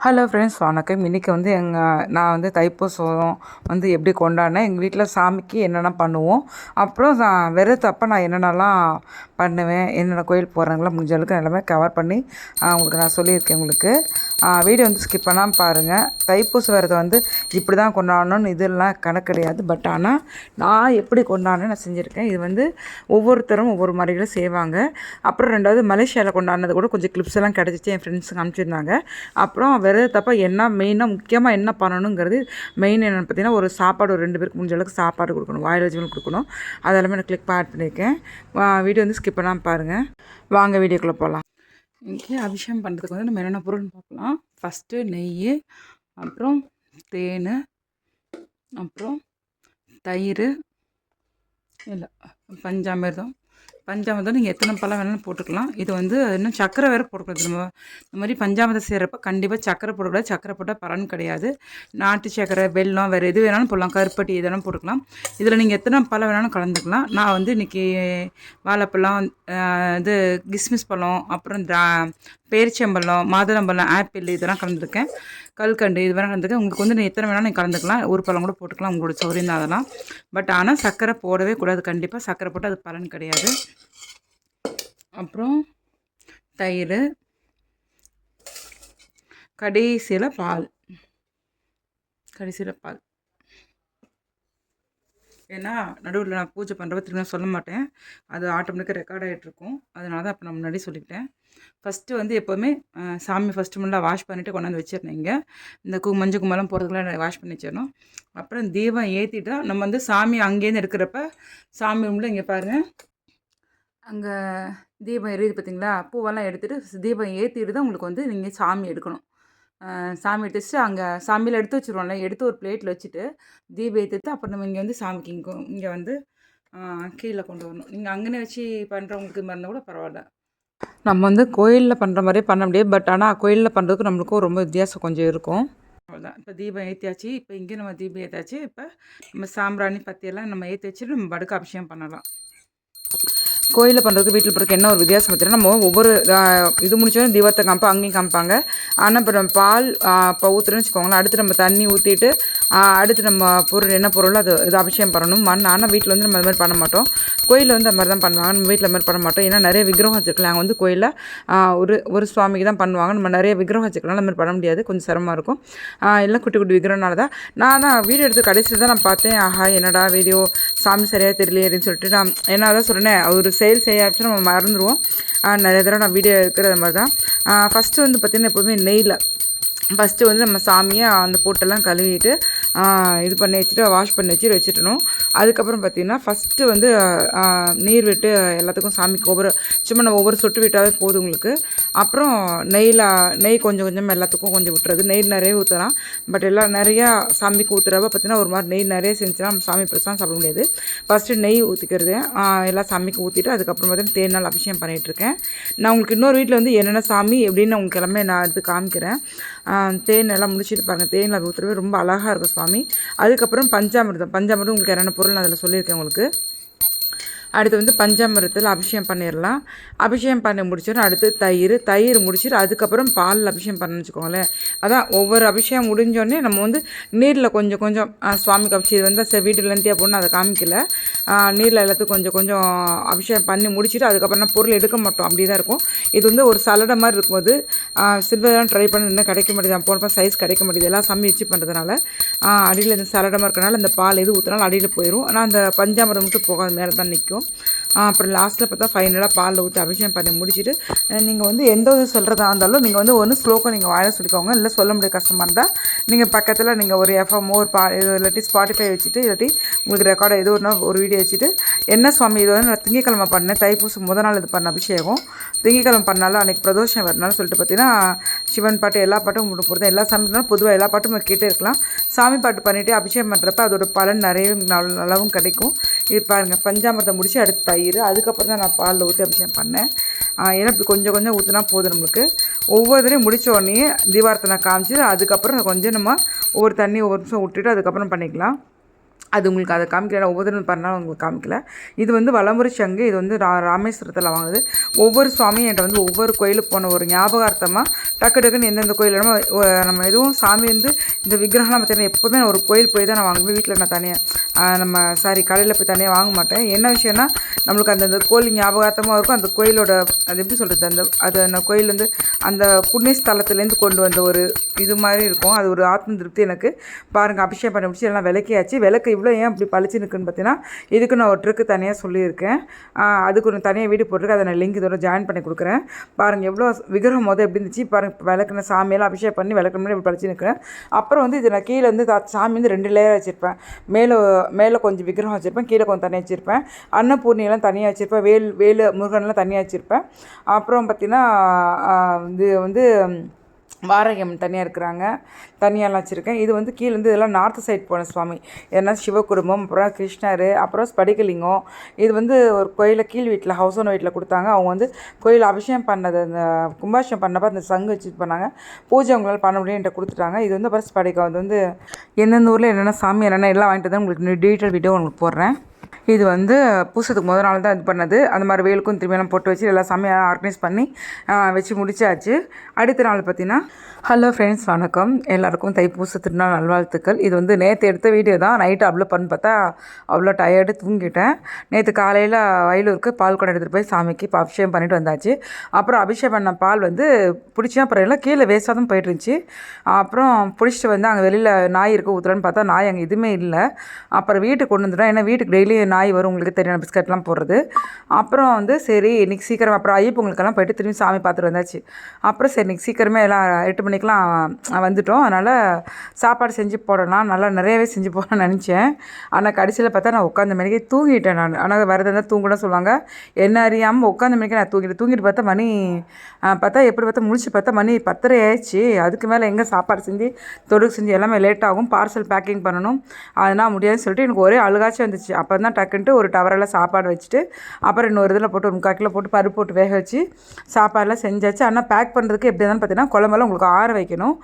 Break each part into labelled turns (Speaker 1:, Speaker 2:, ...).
Speaker 1: Hello friends, வணக்கம். இன்றைக்கி வந்து நான் வந்து தைப்பூசம் வந்து எப்படி கொண்டாடினேன், எங்கள் வீட்டில் சாமிக்கு என்னென்ன பண்ணுவோம், அப்புறம் விரதத்தப்போ நான் என்னென்னலாம் பண்ணுவேன், என்னென்ன கோயில் போகிறாங்களோ முடிஞ்ச அளவுக்கு எல்லாமே கவர் பண்ணி உங்களுக்கு நான் சொல்லியிருக்கேன். உங்களுக்கு வீடியோ வந்து ஸ்கிப் பண்ணாமல் பாருங்கள். தைப்பூச விரதம் வந்து இப்படி தான் கொண்டாடணும்னு இதெல்லாம் கணக்கு கிடையாது. பட் ஆனால் நான் எப்படி கொண்டாடினேன் நான் செஞ்சுருக்கேன். இது வந்து ஒவ்வொருத்தரும் ஒவ்வொரு முறைகளும் செய்வாங்க. அப்புறம் ரெண்டாவது மலேசியாவில் கொண்டாடினது கூட கொஞ்சம் கிளிப்ஸ் எல்லாம் கிடச்சிச்சு, என் ஃப்ரெண்ட்ஸுங்க அனுப்பிச்சிருந்தாங்க. அப்புறம் விரதத்தப்போ என்ன மெயினாக முக்கியமாக என்ன பண்ணணுங்கிறது மெயின் என்னென்னு பார்த்தீங்கன்னா, ஒரு சாப்பாடு ஒரு 2 பேருக்கு முடிஞ்ச அளவுக்கு சாப்பாடு கொடுக்கணும், வாயில் வச்சுகளும் கொடுக்கணும். அதெல்லாமே நான் கிளிக் ஆட் பண்ணியிருக்கேன். வீடியோ வந்து ஸ்கிப் பண்ணாமல் பாருங்கள். வாங்க வீடியோக்குள்ளே போகலாம். இன்றைக்கி அபிஷேகம் பண்ணுறதுக்கு வந்து நம்ம என்னென்ன பொருள்னு பார்க்கலாம். ஃபஸ்ட்டு நெய், அப்புறம் தேன், அப்புறம் தயிர், இல்லை பஞ்சாமிர்தம். நீங்கள் எத்தனை பழம் வேணாலும் போட்டுக்கலாம். இது வந்து இன்னும் சர்க்கரை வேறு போடக்கூடாது. நம்ம இந்த மாதிரி பஞ்சாமிர்தம் செய்கிறப்ப கண்டிப்பாக சர்க்கரை போடக்கூடாது. சர்க்கரை போட்டால் பலன் கிடையாது. நாட்டு சர்க்கரை, வெல்லம், வேறு எது வேணாலும் போடலாம். கருப்பட்டி எதனாலும் போட்டுக்கலாம். இதில் நீங்கள் எத்தனை பழம் வேணாலும் கலந்துக்கலாம். நான் வந்து இன்றைக்கி வாழைப்பழம், இது கிஸ்மிஸ் பழம், அப்புறம் பேரிச்சம்பழம், மாதுளம்பழம், ஆப்பிள் இதெல்லாம் கலந்துருக்கேன். கல்கண்டு இது வேணால் கலந்துருக்கேன். உங்களுக்கு வந்து எத்தனை வேணாலும் நீங்கள் கலந்துக்கலாம். ஒரு பழம் கூட போட்டுக்கலாம், உங்களோட சௌரியம் தான் அதெல்லாம். பட் ஆனால் சர்க்கரை போடவே கூடாது. கண்டிப்பாக சர்க்கரை போட்டால் அது பலன் கிடையாது. அப்புறம் தயிர், கடைசியில் பால். ஏன்னா நடுவில் நான் பூஜை பண்ணுறப்ப திரும்ப சொல்ல மாட்டேன், அது ஆட்டோமேட்டிக்காக ரெக்கார்ட் ஆகிட்ருக்கும். அதனால தான் அப்போ நான் முன்னாடி சொல்லிக்கிட்டேன். ஃபஸ்ட்டு வந்து எப்போவுமே சாமி ஃபஸ்ட்டு முன்னாடி வாஷ் பண்ணிவிட்டு கொண்டாந்து வச்சிடணும். இங்கே இந்த மஞ்சள் கும்பலாம் போகிறதுக்குலாம் வாஷ் பண்ணி வச்சிடணும். அப்புறம் தீபம் ஏற்றிட்டா நம்ம வந்து சாமி அங்கேருந்து எடுக்கிறப்ப சாமி ரூமில் இங்கே பாருங்கள், அங்கே தீபம் எரியுது பார்த்தீங்களா, பூவெல்லாம் எடுத்துகிட்டு தீபம் ஏற்றிட்டு தான் உங்களுக்கு வந்து நீங்கள் சாமி எடுக்கணும். சாமி எடுத்து வச்சுட்டு அங்கே சாமியில் எடுத்து வச்சுருவோம்ல, எடுத்து ஒரு பிளேட்டில் வச்சுட்டு தீபம் ஏற்றிட்டு அப்புறம் நம்ம இங்கே வந்து சாமிக்கு இங்கே வந்து கீழே கொண்டு வரணும். நீங்கள் அங்கேனே வச்சு பண்ணுறவங்களுக்கு இருந்தால் கூட பரவாயில்ல. நம்ம வந்து கோயிலில் பண்ணுற மாதிரியே பண்ண முடியாது. பட் ஆனால் கோயிலில் பண்ணுறதுக்கு நம்மளுக்கும் ரொம்ப வித்தியாசம் கொஞ்சம் இருக்கும். அவ்வளோதான். இப்போ தீபம் ஏற்றியாச்சு. இப்போ இங்கே நம்ம தீபம் ஏற்றாச்சு. இப்போ நம்ம சாம்பிராணி பற்றியெல்லாம் நம்ம ஏற்றி வச்சுட்டு நம்ம படுக்க அபிஷேகம் பண்ணலாம். கோயிலில் பண்ணுறதுக்கு வீட்டில் பண்ணுறதுக்கு என்ன ஒரு வித்தியாசம் பார்த்தீங்கன்னா, நம்ம ஒவ்வொரு இது முடிச்சோடனே தீபத்தை காமிப்போம், அங்கேயும் காமிப்பாங்க. ஆனால் இப்போ நம்ம பால் இப்போ ஊற்றுறேன்னு வச்சுக்கோங்களேன், அடுத்து நம்ம தண்ணி ஊற்றிட்டு அடுத்து நம்ம பொருள் என்ன பொருளோ அது இது அபிஷேகம் பண்ணணும். ஆனால் வீட்டில் வந்து நம்ம அது மாதிரி பண்ண மாட்டோம். கோயிலில் வந்து அது மாதிரி தான் பண்ணுவாங்க. நம்ம வீட்டில் மாதிரி பண்ண மாட்டோம். ஏன்னா நிறைய விக்கிரகம் வச்சுருக்கலாம். அங்கே வந்து கோயிலில் ஒரு சுவாமிக்கு தான் பண்ணுவாங்க. நம்ம நிறைய விக்கிரகம் வச்சுக்கலாம், அந்த மாதிரி பண்ண முடியாது, கொஞ்சம் சிரமமாக இருக்கும். எல்லாம் குட்டி குட்டி விக்கிரகனால தான் நான் வீடியோ எடுத்து கடைசியில் தான் நான் பார்த்தேன், ஆஹா என்னடா வீடியோ சாமி சரியாக தெரியலையே அப்படின்னு சொல்லிட்டு நான் என்ன தான் சொல்கிறேன், ஒரு செயல் செய்ய ஆரம்பிச்சு நம்ம மறந்துடுவோம். நிறைய தடவை நான் வீடியோ எடுக்கிற மாதிரி தான். ஃபஸ்ட்டு வந்து பார்த்திங்கன்னா எப்போதுமே நெய்யில் ஃபஸ்ட்டு வந்து நம்ம சாமியை அந்த போட்டெல்லாம் கழுவிட்டு இது பண்ணி வச்சுட்டு வாஷ் பண்ணி வச்சுட்டணும். அதுக்கப்புறம் பார்த்திங்கன்னா ஃபஸ்ட்டு வந்து நீர் விட்டு எல்லாத்துக்கும் சாமிக்கு சும்மா நம்ம ஒவ்வொரு சொட்டு விட்டாவே போதும் உங்களுக்கு. அப்புறம் நெய் கொஞ்சம் கொஞ்சம் எல்லாத்துக்கும் கொஞ்சம் விட்டுறது. நெய் நிறைய ஊற்றலாம். பட் எல்லாம் நிறையா சாமிக்கு ஊற்றுறப்ப பார்த்திங்கன்னா ஒரு மாதிரி நெய் நிறைய செஞ்சுன்னா நம்ம சாமி பிரசாதம் சாப்பிட முடியாது. ஃபஸ்ட்டு நெய் ஊற்றிக்கிறது எல்லாம் சாமிக்கு ஊற்றிட்டு அதுக்கப்புறம் பார்த்திங்கன்னா தேனால் அபிஷேகம் பண்ணிகிட்ருக்கேன். நான் உங்களுக்கு இன்னொரு வீட்டில் வந்து என்னென்ன சாமி எப்படின்னு உங்களுக்கு எல்லாமே நான் எடுத்து காமிக்கிறேன். தேன் எல்லாம் முடிச்சுட்டு பாருங்கள், தேனில் ஊற்றுறவே ரொம்ப அழகாக இருக்கும் சுவாமி. அதுக்கப்புறம் பஞ்சாமிர்தம் உங்களுக்கு என்னென்ன பொருள் நான் அதில் சொல்லியிருக்கேன் உங்களுக்கு. அடுத்து வந்து பஞ்சாமிரத்தில் அபிஷேகம் பண்ணிடலாம். அபிஷேகம் பண்ணி முடிச்சிடும். அடுத்து தயிர் முடிச்சுட்டு அதுக்கப்புறம் பாலில் அபிஷேகம் பண்ணணும்னு வச்சுக்கோங்களேன். அதான் ஒவ்வொரு அபிஷேகம் முடிஞ்சோடனே நம்ம வந்து நீரில் கொஞ்சம் கொஞ்சம் சுவாமிக்கு அபிஷேகம் வந்து சரி வீட்டில் லென்த்தியாக போடணும், அதை காமிக்கல. நீரில் எல்லாத்துக்கும் கொஞ்சம் கொஞ்சம் அபிஷேகம் பண்ணி முடிச்சுட்டு அதுக்கப்புறம் பொருள் எடுக்க மாட்டோம், அப்படி தான் இருக்கும். இது வந்து ஒரு சலடை மாதிரி இருக்கும்போது சில்வர்லாம் ட்ரை பண்ணி இன்னும் கிடைக்க மாட்டேது, போனப்போ சைஸ் கிடைக்க மாட்டேது. எல்லாம் சாமி வச்சு பண்ணுறதுனால அடியில் இந்த சலடமாக இருக்கிறனால இந்த பால் எது ஊற்றினாலும் அடியில் போயிடும். ஆனால் அந்த பஞ்சாமிரம் மட்டும் போகாது, மேலே தான் நிற்கும். அப்புறம் லாஸ்ட்டில் பார்த்தா ஃபைனலாக பாலில் ஊற்றி அபிஷேகம் பண்ணி முடிச்சுட்டு நீங்கள் வந்து எந்த ஒரு சொல்கிறதா இருந்தாலும் நீங்கள் வந்து ஒன்று ஸ்லோகம் நீங்கள் வாயில சொல்லிக்கோங்க. இல்லை சொல்ல முடியாது கஷ்டமாக இருந்தால் நீங்கள் பக்கத்தில் நீங்கள் ஒரு எஃப்எம்மோ இல்லாட்டி ஸ்பாட்டிஃபை வச்சுட்டு இல்லாட்டி உங்களுக்கு ரெக்கார்டை ஏதோ ஒரு வீடியோ வச்சுட்டு என்ன சுவாமி இது வந்து நான் திங்கக்கிழமை பண்ணேன், தைப்பூசம் முதல் நாள் இது பண்ண அபிஷேகம், திங்கக்கிழமை பண்ணாலும் அன்றைக்கி பிரதோஷம் வரனாலும் சொல்லிட்டு பார்த்தீங்கன்னா சிவன் பாட்டு எல்லா பாட்டும் உங்களுக்கு பொறுத்த எல்லா சாமினாலும் பொதுவாக எல்லா பாட்டும் கேட்டே இருக்கலாம். சாமி பாட்டு பண்ணிவிட்டு அபிஷேகம் பண்ணுறப்ப அதோட பலன் நிறைய நல்லாவும் கிடைக்கும். இது பாருங்கள், பஞ்சாமிரதம் முடிச்சு அடுத்து தயிர், அதுக்கப்புறம் தான் நான் பாலில் ஊற்றி அபிஷேகம் பண்ணேன். ஏன்னா இப்படி கொஞ்சம் கொஞ்சம் ஊற்றினா போதும் நம்மளுக்கு. ஒவ்வொருத்தரையும் முடித்த உடனே தீபாரத்தனை காமிச்சு அதுக்கப்புறம் கொஞ்சம் நம்ம ஒவ்வொரு தண்ணி ஒவ்வொரு நிமிஷம் விட்டுட்டு அதுக்கப்புறம் பண்ணிக்கலாம். அது உங்களுக்கு அதை காமிக்கல, ஒவ்வொரு பண்ணாலும் உங்களுக்கு காமிக்கல. இது வந்து வலமுறை சங்கு. இது வந்து ராமேஸ்வரத்தில் வாங்குது. ஒவ்வொரு சுவாமியும் என்கிட்ட வந்து ஒவ்வொரு கோயிலுக்கு போன ஒரு ஞாபகார்த்தமாக டக்குன்னு எந்தெந்த கோயில் நம்ம எதுவும் சாமி வந்து இந்த விக்கிரகம்லாம் பார்த்தீங்கன்னா எப்போவுமே நான் ஒரு கோயில் போய் தான் நான் வாங்குவேன். வீட்டில் நான் தனியாக கடையில் போய் தனியாக வாங்க மாட்டேன். என்ன விஷயம்னா நம்மளுக்கு அந்த கோயில் ஞாபகார்த்தமாக இருக்கும். அந்த கோயிலோட அது எப்படி சொல்கிறது, அந்த கோயில் வந்து அந்த புண்ணிய ஸ்தலத்துலேருந்து கொண்டு வந்த ஒரு இது மாதிரி இருக்கும். அது ஒரு ஆத்ம திருப்தி எனக்கு. பாருங்கள், அபிஷேகம் பண்ணி முடிச்சு எல்லாம் விளக்கியாச்சு. விளக்கு இவ்வளோ ஏன் அப்படி பளிச்சுன்னு பார்த்தீங்கன்னா, இதுக்கு நான் ஒரு ட்ரிக்கு தனியாக சொல்லியிருக்கேன். அதுக்கு ஒரு தனியாக வீடியோ போட்டிருக்கேன். அதை நான் லிங்க் இதோட ஜாயின் பண்ணி கொடுக்குறேன். பாருங்கள் எவ்வளோ விக்கிரகம் எப்படி இருந்துச்சு பாருங்கள். விளக்குன சாமியெல்லாம் அபிஷேகம் பண்ணி விளக்குன இப்படி பளிச்சு நிற்கிறேன். அப்புறம் வந்து இது நான் கீழே வந்து சாமி வந்து 2 லேயர் வச்சுருப்பேன். மேலே கொஞ்சம் விக்கிரகம் வச்சுருப்பேன், கீழே கொஞ்சம் தனியாக வச்சுருப்பேன். அன்னபூர்ணியெல்லாம் தனியாக வச்சுருப்பேன். வேலு முருகன்லாம் தனியாக வச்சுருப்பேன். அப்புறம் பார்த்திங்கன்னா இது வந்து வாரகம் தனியாக இருக்கிறாங்க, தனியாலாம் வச்சுருக்கேன். இது வந்து கீழே வந்து இதெல்லாம் நார்த்து சைட் போன சுவாமி. ஏன்னா சிவகுடும்பம், அப்புறம் கிருஷ்ணர், அப்புறம் ஸ்படிகலிங்கம். இது வந்து ஒரு கோயிலில் கீழ் வீட்டில் ஹவுஸ் ஓனர் வீட்டில் கொடுத்தாங்க. அவங்க வந்து கோயில் அபிஷேகம் பண்ணது, அந்த கும்பாபிஷேகம் பண்ணப்போ அந்த சங்கு வச்சு பண்ணாங்க. பூஜை அவங்களால பண்ண முடியும் என்கிட்ட கொடுத்துட்டாங்க. இது வந்து அப்புறம் ஸ்படிகம். அது வந்து எந்தெந்த ஊரில் என்னென்ன சாமி என்னென்ன எல்லாம் வாங்கிட்டு தான் உங்களுக்கு டீட்டெயில் வீடியோ உங்களுக்கு போடுறேன். இது வந்து பூசத்துக்கு முதல் நாள் தான் இது பண்ணது. அந்த மாதிரி வேலுக்கும் திரும்பியெல்லாம் போட்டு வச்சு எல்லா சாமியாக ஆர்கனைஸ் பண்ணி வச்சு முடிச்சாச்சு. அடுத்த நாள் பார்த்திங்கன்னா, ஹலோ ஃப்ரெண்ட்ஸ், வணக்கம். எல்லாருக்கும் தைப்பூச திருநாள் நல்வாழ்த்துக்கள். இது வந்து நேற்று எடுத்த வீடியோ தான். நைட்டு அப்லோட் பண்ணி பார்த்தா அவ்வளோ டயர்டு, தூங்கிட்டேன். நேற்று காலையில் வயலூருக்கு பால் குடம் எடுத்துகிட்டு போய் சாமிக்கு இப்போ அபிஷேகம் பண்ணிட்டு வந்தாச்சு. அப்புறம் அபிஷேகம் பண்ண பால் வந்து பிடிச்சா அப்புறம் எல்லாம் கீழே வேஸ்ட்டாக தான் போயிட்டு இருந்துச்சு. அப்புறம் பிடிச்சிட்டு வந்து அங்கே வெளியில் நாய் இருக்க ஊற்றுலான்னு பார்த்தா நாய் அங்கே எதுவுமே இல்லை. அப்புறம் வீட்டுக்கு கொண்டு வந்துட்டோம். ஏன்னா வீட்டுக்கு டெய்லி நாய் வரும், உங்களுக்கு தெரியும், பிஸ்கட்லாம் போடுறது. அப்புறம் வந்து சரி இன்றைக்கி சீக்கிரம் அப்புறம் ஐயப்பொங்கலுக்கெல்லாம் போய்ட்டு திரும்பி சாமி பார்த்துட்டு வந்தாச்சு. அப்புறம் சரி இன்றைக்கி சீக்கிரமே எல்லாம் 8 மணிக்கெலாம் வந்துவிட்டோம். அதனால் சாப்பாடு செஞ்சு போடலாம், நல்லா நிறையவே செஞ்சு போடணும்னு நினச்சேன். ஆனால் கடைசியில் பார்த்தா நான் உட்காந்த மணிக்கே தூங்கிட்டேன். நான் ஆனால் விரதம் இருந்தால் தூங்கணும்னு சொல்லுவாங்க. என்ன அறியாமல் உட்காந்த மணிக்கே நான் தூங்கிட்டு பார்த்தா மணி எப்படி பார்த்தா முழிச்சு பார்த்தா மணி 10:30 ஆயிடுச்சு. அதுக்கு மேலே எங்கே சாப்பாடு செஞ்சு தொடுக்கு செஞ்சு எல்லாமே லேட் ஆகும். பார்சல் பேக்கிங் பண்ணணும், அதனால் முடியாதுன்னு சொல்லிட்டு எனக்கு ஒரே அழுகாச்சும் வந்துச்சு. அப்போ தான் டக்குன்ட்டு ஒரு டவரெல்லாம் சாப்பாடு வச்சுட்டு அப்புறம் இன்னொரு இதில் போட்டு ஒரு 3/4 கிலோ போட்டு பருப்பு போட்டு வேக வச்சு சாப்பாடெல்லாம் செஞ்சாச்சு. ஆனால் பேக் பண்ணுறதுக்கு எப்படி இருந்தாலும் பார்த்தீங்கன்னா குழம்பெல்லாம் உங்களுக்கு ஆற வைக்கணும்.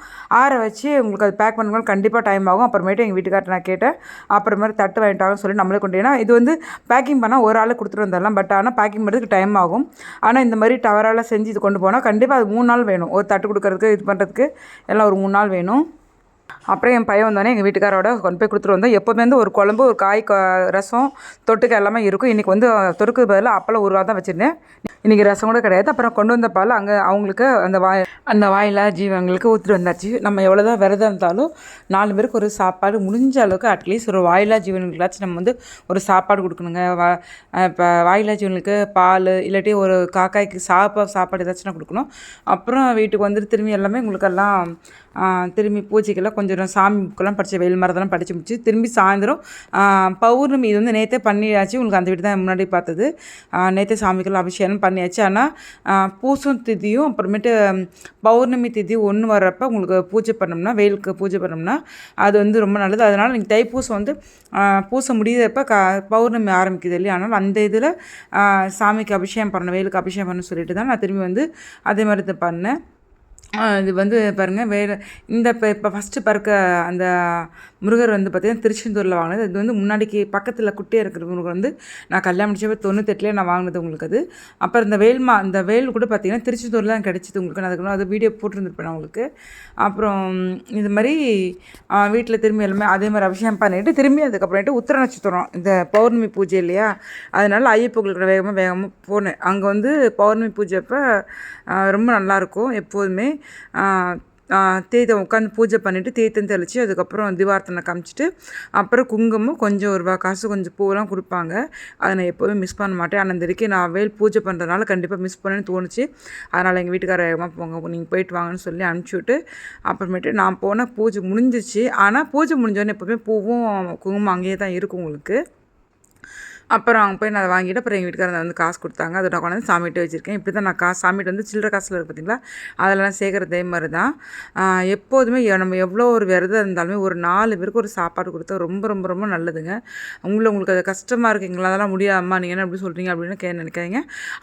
Speaker 1: ஆற வச்சு உங்களுக்கு அது பேக் பண்ணும்போது கண்டிப்பாக டைம் ஆகும். அப்புறமேட்டு எங்கள் வீட்டுக்கார்ட்ட நான் கேட்டேன். அப்புறமேட்டு தட்டு வாங்கிட்டாங்கன்னு சொல்லி நம்மளே கொண்டு. ஏன்னா இது வந்து பேக்கிங் பண்ணால் ஒரு ஆள் கொடுத்துட்டு வந்துடலாம். பட் ஆனால் பேக்கிங் பண்ணுறதுக்கு டைம் ஆகும். ஆனால் இந்த மாதிரி டவரெல்லாம் செஞ்சு இது கொண்டு போனால் கண்டிப்பாக அது 3 நாள் வேணும். ஒரு தட்டு கொடுக்கறதுக்கு இது பண்ணுறதுக்கு எல்லாம் ஒரு 3 நாள் வேணும். அப்புறம் என் பையன் வந்தோடனே எங்கள் வீட்டுக்காரோட கொண்டு போய் கொடுத்துட்டு வந்தோம். எப்போவுமே வந்து ஒரு குழம்பு, ஒரு காய், ரசம், தொட்டுக்க எல்லாமே இருக்கும். இன்றைக்கி வந்து தொருக்கு பதிலாக அப்பளம் ஊறுகாய் தான் வச்சுருந்தேன். இன்றைக்கி ரசம் கூட கிடையாது. அப்புறம் கொண்டு வந்த பால் அங்கே அவங்களுக்கு அந்த வாயிலா ஜீவங்களுக்கு ஊற்றிட்டு வந்தாச்சு. நம்ம எவ்வளோ தான் விரதம் இருந்தாலும் 4 பேருக்கு ஒரு சாப்பாடு முடிஞ்ச அளவுக்கு அட்லீஸ்ட் ஒரு வாயிலா ஜீவனுங்களாச்சும் நம்ம வந்து ஒரு சாப்பாடு கொடுக்கணுங்க. இப்போ வாயிலா ஜீவனுக்கு பால் இல்லாட்டி ஒரு காக்காய்க்கு சாப்பாடு ஏதாச்சும் கொடுக்கணும். அப்புறம் வீட்டுக்கு வந்துட்டு திரும்பி எல்லாமே உங்களுக்கெல்லாம் திரும்பி பூஜைக்கெல்லாம் கொஞ்சம் சாமி புக்கெல்லாம் படித்த வெயில் மரத்தெல்லாம் படித்து முடிச்சு திரும்பி சாயந்தரம் பௌர்ணமி இது வந்து நேற்றே பண்ணியாச்சு. உங்களுக்கு அந்த வீடு தான் முன்னாடி பார்த்தது. நேற்றே சாமிக்கெல்லாம் அபிஷேகம் பண்ணியாச்சு. ஆனால் பூசம் திதியும் அப்புறமேட்டு பௌர்ணமி திதி ஒன்று வர்றப்போ உங்களுக்கு பூஜை பண்ணோம்னா, வெயிலுக்கு பூஜை பண்ணோம்னா அது வந்து ரொம்ப நல்லது. அதனால் நீங்கள் தைப்பூசம் வந்து பூசம் முடியறப்போ பௌர்ணமி ஆரம்பிக்குது இல்லையா, அதனால் அந்த இதில் சாமிக்கு அபிஷேகம் பண்ணணும், வெயிலுக்கு அபிஷேகம் பண்ணணும்னு சொல்லிட்டு தான் நான் திரும்பி வந்து அதே மாதிரி தான் பண்ணேன். இது வந்து பாருங்கள், வேறு இந்த இப்போ ஃபஸ்ட்டு பறக்க அந்த முருகர் வந்து பார்த்திங்கன்னா திருச்செந்தூரில் வாங்கினது. இது வந்து முன்னாடிக்கு பக்கத்தில் குட்டியாக இருக்கிற முருகர் வந்து நான் கல்யாணம் முடிச்சப்போ 98 நான் வாங்கினது உங்களுக்கு அது. அப்புறம் இந்த வேல் கூட பார்த்திங்கன்னா திருச்செந்தூரில் தான் கிடச்சிது உங்களுக்கு. நான் அதுக்கு அது வீடியோ போட்டிருந்துருப்பேன் உங்களுக்கு. அப்புறம் இது மாதிரி வீட்டில் திரும்பி எல்லாமே அதே மாதிரி அபிஷேகம் பண்ணிவிட்டு திரும்பி அதுக்கப்புறமேட்டு உத்திர நட்சத்திரம் இந்த பௌர்ணமி பூஜை இல்லையா, அதனால் ஐயப்பங்களுக்கு வேகமாக போனேன். அங்கே வந்து பௌர்ணமி பூஜை அப்போ ரொம்ப நல்லாயிருக்கும். எப்போதுமே தீர்த்தம் உட்காந்து பூஜை பண்ணிவிட்டு தீர்த்தம் தெளித்து அதுக்கப்புறம் தீபார்த்தனை காமிச்சிட்டு அப்புறம் குங்குமம் கொஞ்சம் ஒரு காசு கொஞ்சம் பூவெல்லாம் கொடுப்பாங்க. அதை நான் எப்போவுமே மிஸ் பண்ண மாட்டேன். ஆனால் இந்த வரைக்கும் நான் வேல் பூஜை பண்ணுறதுனால கண்டிப்பாக மிஸ் பண்ணேன்னு தோணுச்சு. அதனால் எங்கள் வீட்டுக்காரர் வேகமாக போங்க, நீங்கள் போயிட்டு வாங்கன்னு சொல்லி அனுப்பிச்சி அப்புறமேட்டு நான் போனால் பூஜை முடிஞ்சிச்சு. ஆனால் பூஜை முடிஞ்சோடனே எப்போவுமே பூவும் குங்குமம் அங்கேயே தான் இருக்கும் உங்களுக்கு. அப்புறம் அவங்க போய் நான் அதை வாங்கிட்டு அப்புறம் எங்கள் வீட்டுக்காரங்க வந்து காசு கொடுத்தாங்க. அதை நான் கொண்டாந்து சாமிகிட்ட வச்சுருக்கேன். இப்படி தான் நான் சாமிகிட்ட வந்து சில்லற காசில் இருக்குது பார்த்தீங்களா, அதெல்லாம் சேர்க்குறதே மாதிரி தான். எப்போதுமே நம்ம எவ்வளோ ஒரு விரதம் இருந்தாலுமே ஒரு 4 பேருக்கு ஒரு சாப்பாடு கொடுத்தா ரொம்ப ரொம்ப ரொம்ப நல்லதுங்க. உங்களுக்கு அது கஷ்டமாக இருக்குங்களா, அதெல்லாம் முடியாதம்மா நீங்கள் என்ன எப்படி சொல்கிறீங்க அப்படின்னு நினைக்காதீங்க.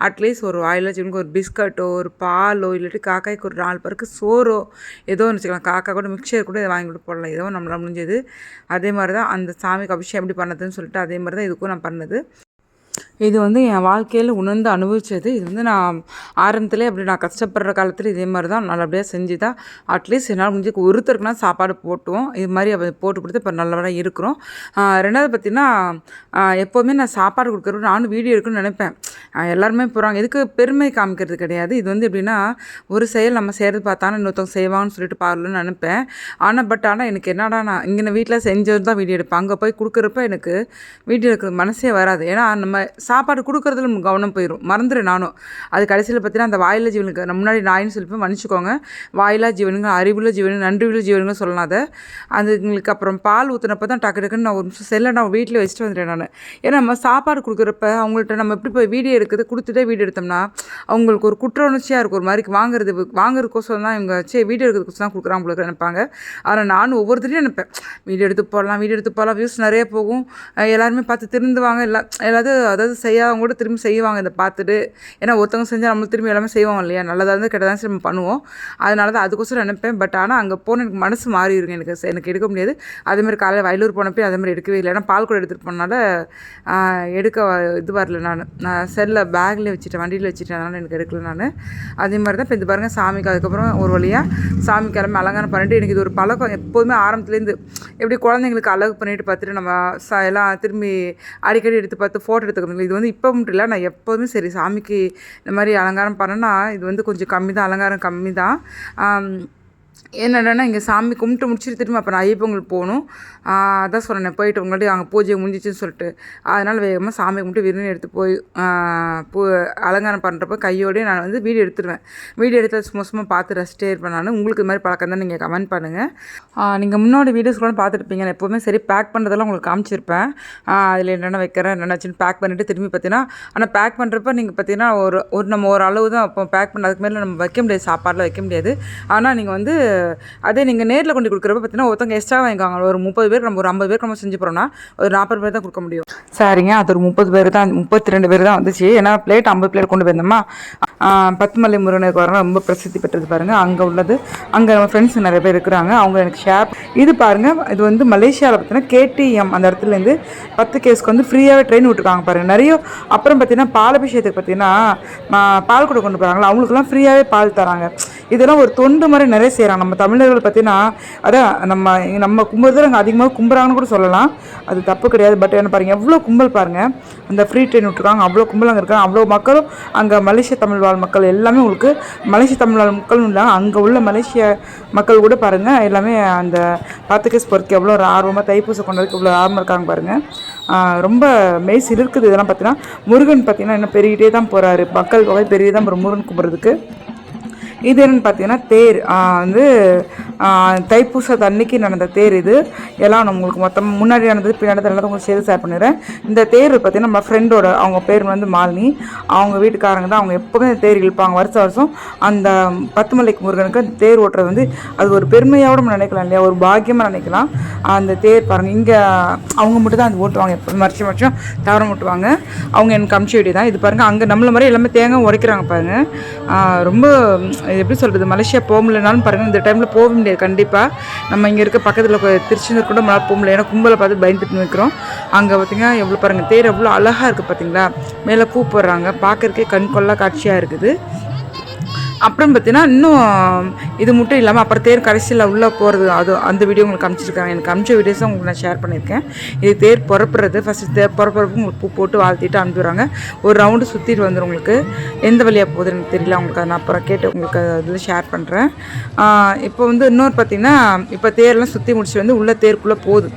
Speaker 1: அட்லீஸ்ட் ஒரு வாயில் சிவனுக்கு ஒரு பிஸ்கட்டோ ஒரு பாலோ இல்லாட்டி காக்காய்க்கு ஒரு 4 பேருக்கு சோறோ ஏதோ ஒன்று வச்சுக்கலாம். காக்கா கூட மிக்சர் கூட வாங்கி கூட போடலாம், ஏதோ நம்மளால் முடிஞ்சது. அதே மாதிரி தான் அந்த சாமிக்கு அபிஷேகம் எப்படி பண்ணதுன்னு சொல்லிட்டு அதே மாதிரி தான் இதுக்கும் நான் பண்ணது. இது வந்து என் வாழ்க்கையில் உணர்ந்து அனுபவித்தது. இது வந்து நான் ஆரம்பத்திலே அப்படி நான் கஷ்டப்படுற காலத்தில் இதே மாதிரி தான் நல்லபடியாக செஞ்சு தான் அட்லீஸ்ட் என்னால் முடிஞ்சு ஒருத்தருக்குனா சாப்பாடு போட்டுவோம். இது மாதிரி போட்டு கொடுத்து இப்போ நல்லபடியாக இருக்கிறோம். 2வது பார்த்திங்கன்னா, எப்போவுமே நான் சாப்பாடு கொடுக்குறப்ப நானும் வீடியோ எடுக்கணும்னு நினைப்பேன். எல்லாருமே போகிறாங்க, எதுக்கு பெருமை காமிக்கிறது கிடையாது. இது வந்து எப்படின்னா, ஒரு செயல் நம்ம செய்கிறது பார்த்தாலும் இன்னொருத்தவங்க செய்வாங்கன்னு சொல்லிட்டு பாருன்னு நினைப்பேன். ஆனால் எனக்கு என்னடா, நான் இங்கே வீட்டில் செஞ்சது தான் வீடியோ எடுப்பேன். அங்கே போய் கொடுக்குறப்ப எனக்கு வீடியோ எடுக்கிறது மனசே வராது. ஏன்னா நம்ம சாப்பாடு கொடுக்குறதுல நம்ம கவனம் போயிடும், மறந்துடும் நானும். அது கடைசியில் பார்த்தீங்கன்னா அந்த வாயில்லா ஜீவனுக்கு நான் முன்னாடி நாயின்னு சொல்லிப்பேன், மன்னிச்சுக்கோங்க. வாயில்லா ஜீவனுங்க, அறிவுள்ள ஜீவனுங்க, நன்றியுள்ள ஜீவனுங்க சொல்லலாம். அதுங்களுக்கு அப்புறம் பால் ஊற்றினப்போ தான் டக்குன்னு நான் ஒரு நிமிஷம் செல்லை நான் வீட்டில் வச்சுட்டு வந்துட்டேன் நான். ஏன்னா நம்ம சாப்பாடு கொடுக்குறப்ப அவங்கள்ட்ட நம்ம எப்படி போய் வீடியோ எடுக்கிறது, கொடுத்துட்டே வீடியோ எடுத்தோம்னா அவங்களுக்கு ஒரு குற்ற உணர்ச்சியாக இருக்கும். ஒரு மாதிரி வாங்குறதுக்கோசம் தான் இவங்க வீடியோ எடுக்கிறதுக்கோசம் தான் கொடுக்குறாங்க போல நினைப்பாங்க. ஆனால் நானும் ஒவ்வொருத்தரையும் நினைப்பேன், வீடியோ எடுத்து போடலாம், வியூஸ் நிறைய போகும், எல்லாருமே பார்த்து திருந்துவாங்க, அதாவது செய்யாதவங்க கூட திரும்பி செய்வாங்க இதை பார்த்துட்டு. ஏன்னா ஒருத்தவங்க செஞ்சால் நம்மளும் திரும்பி எல்லாமே செய்வாங்க இல்லையா, நல்லதாக இருந்து கெட்டதான் சரி நம்ம பண்ணுவோம். அதனால தான் அதுக்கோசரம் நினைப்பேன். பட் ஆனால் அங்கே போன எனக்கு மனசு மாறிடுங்க, எனக்கு எடுக்க முடியாது. அதேமாதிரி காலையில் வயலூர் போனப்போ அதேமாதிரி எடுக்கவே இல்லை. ஏன்னா பால் கூட எடுத்துகிட்டு போனால எடுக்க இது வரல. நான் செல்லை பேக்லேயே வச்சுட்டேன், வண்டியில் வச்சுட்டேன், அதனால் எனக்கு எடுக்கல நான். அதே மாதிரி தான் இப்போ இது பாருங்கள் சாமிக்கு அதுக்கப்புறம் ஒரு வழியாக சாமி கிளம்பி அலங்காரம் பண்ணிட்டு, எனக்கு இது ஒரு பழக்கம் எப்போதுமே ஆரம்பத்துலேருந்து. எப்படி குழந்தைங்களுக்கு அழகு பண்ணிட்டு பார்த்துட்டு நம்ம எல்லாம் திரும்பி அடிக்கடி எடுத்து பார்த்து ஃபோட்டோ எடுத்துக்கிறதுல இது வந்து இப்போ மட்டும் இல்லை, நான் எப்போதுமே சரி சாமிக்கு இந்த மாதிரி அலங்காரம் பண்ணேன்னா இது வந்து கொஞ்சம் கம்மி தான், அலங்காரம் கம்மி தான். என்னடனா இங்கே சாமி கும்பிட்டு முடிச்சுட்டு திரும்ப அப்போ நான் ஐயப்பங்களுக்கு போகணும். அதான் சொன்னேன், போயிட்டு உங்கள்கிட்ட அங்கே பூஜை முடிஞ்சிச்சுன்னு சொல்லிட்டு அதனால் வேகமாக சாமி கும்பிட்டு விரும்பி எடுத்து போய் அலங்காரம் பண்ணுறப்போ கையோடய நான் வந்து வீடியோ எடுத்துருவேன். வீடியோ எடுத்து சும்மா பார்த்து ரசிட்டே இருப்பேன் நான். உங்களுக்கு இது மாதிரி பழக்கம் தான் நீங்கள் கமெண்ட் பண்ணுங்கள். நீங்கள் முன்னோட வீடியோஸ் கூட பார்த்துருப்பீங்க. நான் எப்போவுமே சரி பேக் பண்ணுறதெல்லாம் உங்களுக்கு காமிச்சிருப்பேன். அதில் என்னென்ன வைக்கிறேன் என்னென்னு பேக் பண்ணிவிட்டு திரும்பி பார்த்தீங்கன்னா, ஆனால் பேக் பண்ணுறப்ப நீங்கள் பார்த்தீங்கன்னா நம்ம ஒரு அளவு தான் அப்போ பேக் பண்ண, அதுக்கு மேலே நம்ம வைக்க முடியாது, சாப்பாடில் வைக்க முடியாது. ஆனால் நீங்கள் வந்து அதே நீங்கள் நேரில் கொண்டு கொடுக்குறப்ப பார்த்தீங்கன்னா ஒருத்தவங்க எக்ஸ்ட்ரா வாங்கிக்காங்க. ஒரு 30 பேர் நம்ம ஒரு 50 பேருக்கு நம்ம செஞ்சு போகிறோம்னா ஒரு 40 பேர் தான் கொடுக்க முடியும். சரிங்க, அது ஒரு 30 பேர் தான், 32 பேர் தான் வந்துச்சு. ஏன்னா பிளேட் 50 பிளேட் கொண்டு போயிருந்தோமா. பத்துமலை முருகனுக்கு வரணும், ரொம்ப பிரசித்தி பெற்றது பாருங்கள். அங்கே உள்ளது, அங்கே நம்ம ஃப்ரெண்ட்ஸ் நிறைய பேர் இருக்கிறாங்க, அவங்க எனக்கு ஷேர். இது பாருங்கள், இது வந்து மலேசியாவில் பார்த்தீங்கன்னா KTM அந்த இடத்துலேருந்து 10 கேஸ்க்கு வந்து ஃப்ரீயாகவே ட்ரெயின் விட்டுருக்காங்க பாருங்கள் நிறைய. அப்புறம் பார்த்தீங்கன்னா பாலபிஷேகத்துக்கு பார்த்தீங்கன்னா பால் கூட கொண்டு போகிறாங்களா, அவங்களுக்குலாம் ஃப்ரீயாகவே பால் தராங்க. இதெல்லாம் ஒரு தொண்டு மாதிரி நிறைய செய்கிறாங்க. நம்ம தமிழர்கள் பார்த்தீங்கன்னா அதான் நம்ம கும்புறதுல அங்கே அதிகமாக கும்புறாங்கன்னு கூட சொல்லலாம், அது தப்பு கிடையாது. பட் என்ன பாருங்கள் எவ்வளோ கும்பல் பாருங்கள், அந்த ஃப்ரீ ட்ரெயின் விட்டுருக்காங்க, அவ்வளோ கும்பல் அங்கே இருக்காங்க, அவ்வளோ மக்களும். அங்கே மலேசிய தமிழ் வாழ் மக்கள் எல்லாமே உங்களுக்கு மலேசிய தமிழ் வாழ் மக்களும் இல்லை, அங்கே உள்ள மலேசிய மக்கள் கூட பாருங்கள் எல்லாமே அந்த 10 கேஸ் பொறுக்கி எவ்வளோ ஒரு ஆர்வமாக தைப்பூசம் கொண்டதுக்கு இவ்வளோ ஆர்வமாக இருக்காங்க பாருங்கள். ரொம்ப மெய் சிலிர்க்குது. இதெல்லாம் பார்த்தீங்கன்னா முருகன் பார்த்தீங்கன்னா இன்னும் பெருகிட்டே தான் போகிறாரு, மக்கள் தொகை பெரிய தான் முருகன் கும்பிட்றதுக்கு. இது என்னென்னு பார்த்தீங்கன்னா தேர், வந்து தைப்பூசத்து அன்னைக்கு நடந்த தேர். இது எல்லாம் உங்களுக்கு மொத்தம் முன்னாடி நடந்தது பின்னாடி எல்லாத்தையும் உங்களுக்கு சேர்த்து ஷேர் பண்ணிடுறேன். இந்த தேர் பார்த்தீங்கன்னா நம்ம ஃப்ரெண்டோட, அவங்க பேர் வந்து மாலினி, அவங்க வீட்டுக்காரங்க தான். அவங்க எப்போவுமே தேர் இழுப்பாங்க வருஷம் அந்த பத்துமலைக்கு முருகனுக்கு அந்த தேர் ஓட்டுறது வந்து அது ஒரு பெருமையோட நம்ம நினைக்கலாம் இல்லையா, ஒரு பாக்கியமாக நினைக்கலாம். அந்த தேர் பாருங்கள், இங்கே அவங்க மட்டும் தான் அது ஓட்டுவாங்க, எப்போ வருஷம் தவற முட்டுவாங்க. அவங்க எனக்கு அமிச்ச வீடியோ தான் இது பாருங்கள். அங்கே நம்மள மாதிரி எல்லாமே தேங்காய் உடைக்கிறாங்க பாருங்கள். ரொம்ப எப்படி சொல்கிறது, மலேசியா போக முடியலனாலும் பாருங்கள் இந்த டைமில் போக முடியாது கண்டிப்பாக. நம்ம இங்கே இருக்க பக்கத்தில் திருச்செந்தூர் கூட நம்மளால் போக முடியல, ஏன்னா கும்பலை பார்த்து பயந்துட்டு நிற்கிறோம். அங்கே பார்த்திங்கன்னா எவ்வளோ பாருங்கள் தேர் எவ்வளோ அழகாக இருக்குது பார்த்தீங்களா, மேலே பூ போடுறாங்க, பார்க்குறக்கே கண் கொள்ளா காட்சியாக இருக்குது. அப்புறம் பார்த்தீங்கன்னா இன்னும் இது மட்டும் இல்லாமல் அப்புறம் தேர் கடைசியில் உள்ளே போகிறது, அது அந்த வீடியோ உங்களுக்கு காமிச்சிருக்காங்க. எனக்கு காமிச்ச வீடியோஸும் உங்களுக்கு நான் ஷேர் பண்ணியிருக்கேன். இது தேர் புறப்புறது, ஃபஸ்ட்டு தேர் புறப்புறப்போ உங்களுக்கு பூ போட்டு வாழ்த்திட்டு அனுப்பிடுறாங்க. ஒரு ரவுண்டு சுற்றிட்டு வந்துடும். உங்களுக்கு எந்த வழியாக போகுதுன்னு எனக்கு தெரியல, உங்களுக்கு நான் அப்புறம் கேட்டு உங்களுக்கு அதில் ஷேர் பண்ணுறேன். இப்போ வந்து இன்னொரு பார்த்திங்கன்னா இப்போ தேர்லாம் சுற்றி முடிச்சு வந்து உள்ளே தேருக்குள்ளே போகுது.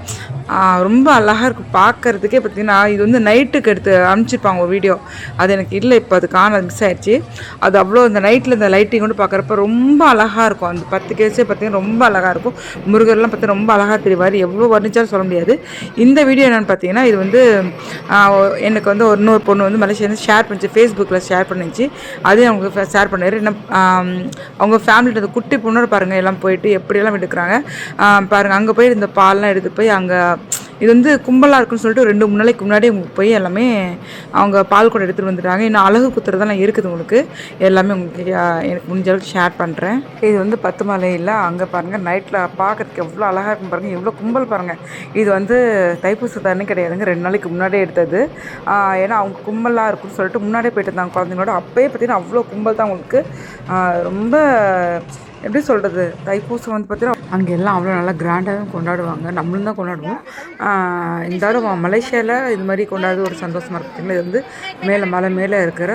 Speaker 1: ரொம்ப அழகாக இருக்கும் பார்க்குறதுக்கே. பார்த்திங்கன்னா இது வந்து நைட்டுக்கு எடுத்து அனுப்பிச்சிருப்பாங்க ஒரு வீடியோ, அது எனக்கு இல்லை இப்போ, அது காண மிஸ் ஆகிடுச்சு. அது அவ்வளோ இந்த நைட்டில் இந்த லைட்டிங் கொண்டு பார்க்குறப்ப ரொம்ப அழகாக இருக்கும். அந்த 10 கேஸே பார்த்திங்கன்னா ரொம்ப அழகாக இருக்கும். முருகர்லாம் பார்த்திங்கன்னா ரொம்ப அழகாக தெரிவார், எவ்வளோ வர்ணிச்சாலும் சொல்ல முடியாது. இந்த வீடியோ என்னென்னு பார்த்தீங்கன்னா, இது வந்து எனக்கு வந்து இன்னொரு பொண்ணு வந்து மலேசியா ஷேர் பண்ணிச்சு, ஃபேஸ்புக்கில் ஷேர் பண்ணிச்சு. அதையும் அவங்க ஷேர் பண்ணார். என்ன அவங்க ஃபேமிலியில் குட்டி பொண்ணோட பாருங்கள் எல்லாம் போயிட்டு எப்படியெல்லாம் எடுக்கிறாங்க பாருங்கள். அங்கே போய் இந்த பால்லாம் எடுத்து போய் அங்கே இது வந்து கும்பலாக இருக்குன்னு சொல்லிட்டு 2-3 நாளைக்கு முன்னாடி உங்களுக்கு போய் எல்லாமே அவங்க பால் கூட எடுத்துகிட்டு வந்துட்டாங்க. இன்னும் அழகு குத்துறதெல்லாம் இருக்குது உங்களுக்கு, எல்லாமே உங்களுக்கு எனக்கு முடிஞ்ச அளவுக்கு ஷேர் பண்ணுறேன். இது வந்து 10 மலையில் அங்கே பாருங்கள் நைட்டில் பார்க்குறதுக்கு எவ்வளோ அழகாக இருக்கும் பாருங்கள், எவ்வளோ கும்பல் பாருங்கள். இது வந்து தைப்பூசத்தானே கிடையாதுங்க, 2 நாளைக்கு முன்னாடியே எடுத்தது. ஏன்னா அவங்க கும்பலாக இருக்குன்னு சொல்லிட்டு முன்னாடியே போயிட்டு இருந்தாங்க குழந்தைங்களோட. அப்போயே பார்த்திங்கன்னா அவ்வளோ கும்பல் தான் உங்களுக்கு. ரொம்ப எப்படி சொல்கிறது, தைப்பூசம் வந்து பார்த்திங்கன்னா அங்கே எல்லாம் அவ்வளோ நல்லா கிராண்டாகவும் கொண்டாடுவாங்க, நம்மளும் தான் கொண்டாடுவோம். இந்த தடவை மலேசியாவில் இது மாதிரி கொண்டாடுறது ஒரு சந்தோஷமாக இருக்குதுங்களா. இது வந்து மலை மேலே இருக்கிற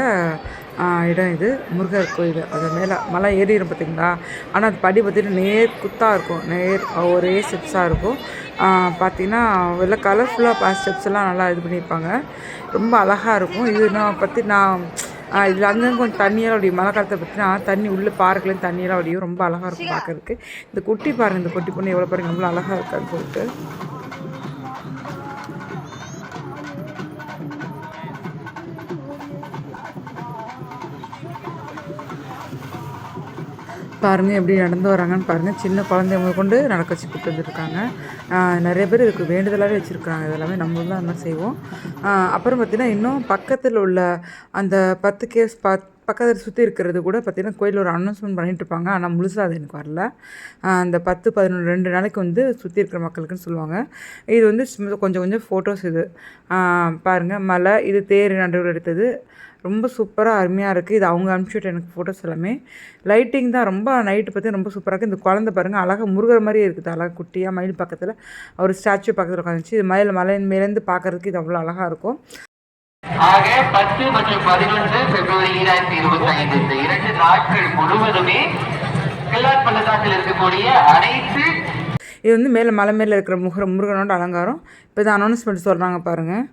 Speaker 1: இடம், இது முருகர் கோயில். அது மேலே மலை ஏறிடும் பார்த்திங்களா. ஆனால் அது படி பார்த்திங்கன்னா நேர் குத்தாக இருக்கும், ஒரே ஸ்டெப்ஸாக இருக்கும். பார்த்திங்கன்னா எல்லாம் கலர்ஃபுல்லாக ஸ்டெப்ஸ் எல்லாம் நல்லா இது பண்ணியிருப்பாங்க, ரொம்ப அழகாக இருக்கும். இது நான் இதில் அங்கங்கே கொஞ்சம் தண்ணியெல்லாம் வடியும். மழை காலத்தை பார்த்திங்கன்னா தண்ணி உள்ளே பார்க்கலேருந்து தண்ணியெல்லாம் வடியும், ரொம்ப அழகாக இருக்கும் பார்க்குறதுக்கு. இந்த குட்டி பாருங்கள், இந்த குட்டி பொண்ணு எவ்வளோ பாருங்கள் எவ்வளோ அழகாக இருக்கான்னு சொல்லிட்டு. பாருங்கள் எப்படி நடந்து வராங்கன்னு பாருங்கள். சின்ன குழந்தைங்க கொண்டு நடக்க வச்சு கூப்பிட்டு வந்துருக்காங்க. நிறைய பேர் இதுக்கு வேண்டுதலாகவே வச்சுருக்காங்க. இதெல்லாமே நம்மளும் தான் அந்த மாதிரி செய்வோம். அப்புறம் பார்த்திங்கன்னா இன்னும் பக்கத்தில் உள்ள அந்த 10 கேஸ் பக்கத்தில் சுற்றி இருக்கிறது கூட பார்த்திங்கன்னா கோயிலில் ஒரு அனௌன்ஸ்மெண்ட் பண்ணிகிட்டு இருப்பாங்க. ஆனால் முழுசாக அது எனக்கு வரல. அந்த 10-11 2 நாளைக்கு வந்து சுற்றி இருக்கிற மக்களுக்குன்னு சொல்லுவாங்க. இது வந்து கொஞ்சம் கொஞ்சம் ஃபோட்டோஸ். இது பாருங்கள் மலை, இது தேர் நடுவில் எடுத்தது, ரொம்ப சூப்பராக அருமையாக இருக்குது. இது அவங்க அனுப்பிச்சுட்டு எனக்கு ஃபோட்டோஸ் எல்லாமே. லைட்டிங் தான் ரொம்ப நைட்டு பார்த்து ரொம்ப சூப்பராக இருக்குது. இந்த குழந்தை பாருங்கள் அழகாக முருகர் மாதிரியே இருக்குது, அழகாக குட்டியாக மயில் பக்கத்தில் ஒரு ஸ்டாச்சு பக்கத்தில் உட்காந்துச்சு. இது மலையின் மேலேருந்து பார்க்குறதுக்கு இது அவ்வளோ அழகாக இருக்கும்.
Speaker 2: ஆக 10 மற்றும் 11 பிப்ரவரி 2025 இந்த 2 நாட்கள் முழுவதுமே கிள்ளார் பள்ளத்தாக்கில் இருக்கக்கூடிய அனைத்து
Speaker 1: இது வந்து மலை மேலே இருக்கிற முருகனோட அலங்காரம். இப்போ இதை அனௌன்ஸ்மெண்ட் சொல்கிறாங்க பாருங்கள்.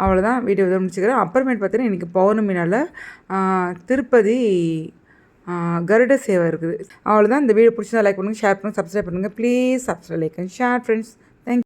Speaker 1: அவ்வளோதான், வீடியோ இதை முடிச்சுக்கிறேன். அப்புறமேட்டு பார்த்தீங்கன்னா இன்றைக்கி பௌர்ணமினால் திருப்பதி கருட சேவை இருக்குது. அவ்வளோதான். இந்த வீடியோ பிடிச்சதா லைக் பண்ணுங்கள், ஷேர் பண்ணுங்கள், சப்ஸ்கிரைப் பண்ணுங்கள். Please subscribe, like and share friends.